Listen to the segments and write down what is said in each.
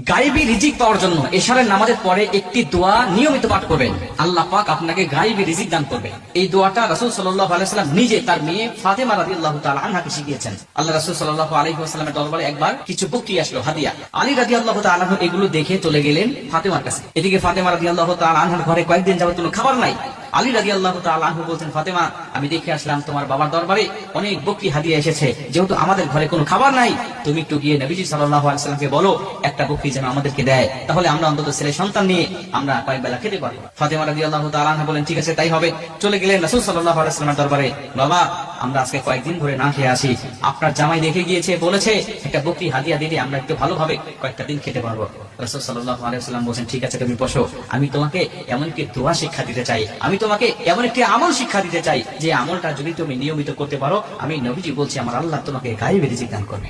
গায়েবী রিজিক পাওয়ার জন্য এশারের নামাজের পরে একটি দোয়া নিয়মিত পাঠ করবেন। আল্লাহ পাক আপনাকে গায়েবী রিজিক দান করবে। এই দোয়াটা রাসূল সাল্লাল্লাহু আলাইহি ওয়াসাল্লাম নিজে তার মেয়ে ফাতেমা রাদিয়াল্লাহু তাআলা আনহাকে শিখিয়েছেন। আল্লাহ রাসূল সাল্লাল্লাহু আলাইহি ওয়াসাল্লামের দরবারে একবার কিছু বকরি আসলো হাদিয়া। আলী রাদিয়াল্লাহু তাআলা আনহু এগুলো দেখে চলে গেলেন ফাতেমার কাছে। এদিকে ফাতেমা রাদিয়াল্লাহু তাআলা আনহার ঘরে কয়েকদিন যাবত কোনো খাবার নাই। আলী রাদিয়াল্লাহু তাআলা আনহু বলছেন, ফাতেমা, আমি দেখে আসলাম তোমার বাবার দরবারে অনেক বকরি হাদিয়া এসেছে, যেহেতু আমাদের ঘরে কোনো খাবার নাই, তুমি একটু গিয়ে নবীজি সাল্লাল্লাহু আলাইহি ওয়াসাল্লামকে বলো একটা বকরি যেন আমাদেরকে দেয়, তাহলে আমরা অন্তত ছেলে সন্তান নিয়ে আমরা কয়েক বেলা খেতে পারবো। ফাতেমা রাদিয়াল্লাহু তাআলা আনহা বলেন, ঠিক আছে তাই হবে। চলে গেলেন রাসূল সাল্লাল্লাহু আলাইহি ওয়াসাল্লামের দরবারে। বাবা, আমরা আজকে কয়েকদিন ধরে না খেয়ে আসি, আপনার জামাই দেখে গিয়েছে, বলেছে একটা বকরি হাদিয়া দিলে আমরা একটু ভালোভাবে কয়েকটা দিন খেতে পারবো। রাসূল সাল্লাল্লাহু আলাইহি ওয়াসাল্লাম বলেন, ঠিক আছে তুমি বসো, আমি তোমাকে এমন একটি দোয়া শিক্ষা দিতে চাই, আমি তোমাকে এমন একটি আমল শিক্ষা দিতে চাই যে আমলটা যদি তুমি নিয়মিত করতে পারো, আমি নবীজি বলছি আমার আল্লাহ তোমাকে গায়েবী রিজিক দান করবে।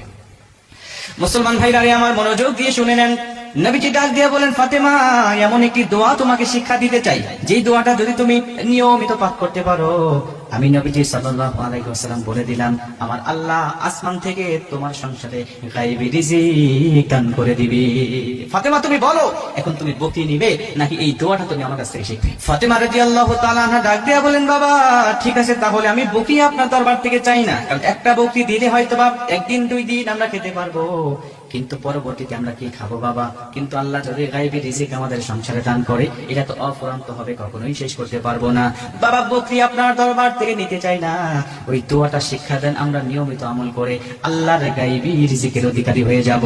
মুসলমান ভাইরা আমার মনোযোগ দিয়ে শুনে নেন। নবীজি ডাক দিয়ে বলেন, ফাতেমা, এমন একটি দোয়া তোমাকে শিক্ষা দিতে চাই, যেই দোয়াটা যদি তুমি নিয়মিত পাঠ করতে পারো, আমি নবীজি সাল্লাল্লাহু আলাইহি ওয়াসাল্লাম বলে দিলাম আমার আল্লাহ আসমান থেকে তোমার সংসারে গায়েবী রিজিক দান করে দিবে। ফাতেমা তুমি বলো, এখন তুমি বকরি নিবে নাকি এই দোয়াটা তুমি আমার কাছ থেকে শিখবে? ফাতেমা রাদিয়াল্লাহু তাআলা আনহা ডাক দিয়ে বলেন, বাবা ঠিক আছে, তাহলে আমি বকরি আপনার দরবার থেকে চাই না, কারণ একটা বকরি দিলে হয়তো বা একদিন দুই দিন আমরা খেতে পারবো, কিন্তু পরবর্তীতে আমরা কি খাবো বাবা? কিন্তু আল্লাহ যদি গায়েবী রিজিক আমাদের সংসারে দান করে, এটা তো অফুরন্ত হবে, কখনোই শেষ করতে পারবো না। বাবা বকরি আপনার দরবার থেকে নিতে চাই না, ওই দোয়াটা শিক্ষা দেন, আমরা নিয়মিত আমল করে আল্লাহর গায়েবী রিজিকের অধিকারী হয়ে যাব।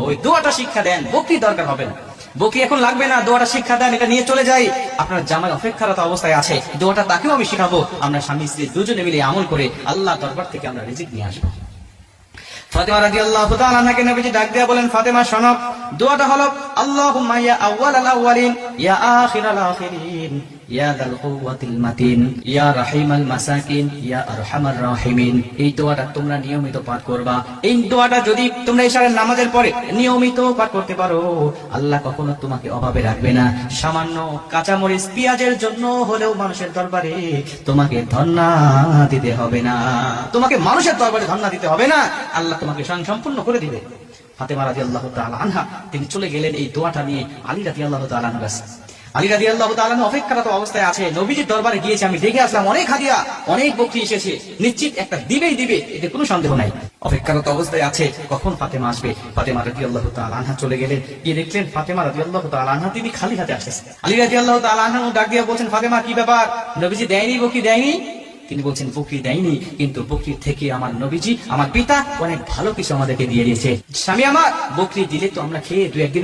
ওই দোয়াটা শিক্ষা দেন, বকরি দরকার হবে না, বকরি এখন লাগবে না, দোয়াটা শিক্ষা দেন, এটা নিয়ে চলে যাই। আপনার জামাই অপেক্ষারত অবস্থায় আছে, দোয়াটা তাকেও আমি শিখাবো, আমরা স্বামী স্ত্রী দুজনে মিলে আমল করে আল্লাহ দরবার থেকে আমরা রিজিক নিয়ে আসবো। ফাতেমা রাদিয়াল্লাহু তাআলা আনহাকে নবীজি ডাক দিয়ে বলেন, ফাতেমা শোনো, দোয়াটা হলো আল্লাহুম্মা ইয়া আউওয়ালাল আউওয়ালিন ইয়া আখিরাল আখিরিন ইয়া যাল কুওয়াতিল মাতিন ইয়া রাহিমাল মাসাকিন ইয়া আরহামার রাহিমিন। এই দোয়াটা তোমরা নিয়মিত পাঠ করবা। এই দোয়াটা যদি তোমরা ইশারের নামাজের পরে নিয়মিত পাঠ করতে পারো, আল্লাহ কখনো তোমাকে অভাবে রাখবে না। সামান্য কাঁচামরিচ পেঁয়াজের জন্য হলেও মানুষের দরবারে তোমাকে ধন্না দিতে হবে না, তোমাকে মানুষের দরবারে ধন্না দিতে হবে না, আল্লাহ তোমাকে স্বয়ং সম্পূর্ণ করে দিবে। ফাতেমা রাদিয়াল্লাহু তাআলা আনহা তিনি চলে গেলেন এই দোয়াটা নিয়ে আলী রাদিয়াল্লাহু তাআলা আনহু কাছে। আলী রাদিয়াল্লাহু তাআলা আনহু অপেক্ষারত অবস্থায় আছে, নবীজির দরবারে গিয়েছে, আমি দেখে আসলাম অনেক হাদিয়া, অনেক বকরি এসেছে, নিশ্চিত একটা দিবেই দিবে, এতে কোনো সন্দেহ নাই। অপেক্ষারত অবস্থায় আছে কখন ফাতেমা আসবে। ফাতেমা রাদিয়াল্লাহু তাআলা আনহা চলে গেলেন, গিয়ে দেখলেন ফাতেমা রাদিয়াল্লাহু তাআলা আনহা তিনি খালি হাতে আসতেছেন। আলী রাদিয়াল্লাহু তাআলা আনহু ডাক দিয়ে বলছেন, ফাতেমা কি ব্যাপার, নবীজি দেয়নি বকরি দেয়নি? তিনি বলছেন, বকরি দেয়নি, কিন্তু বকরির থেকে আমার নবীজি আমার পিতা অনেক ভালো কিছু আমাদেরকে দিয়ে দিয়েছে। স্বামী আমার, বকরি দিলে তো আমরা খেয়ে দু একদিন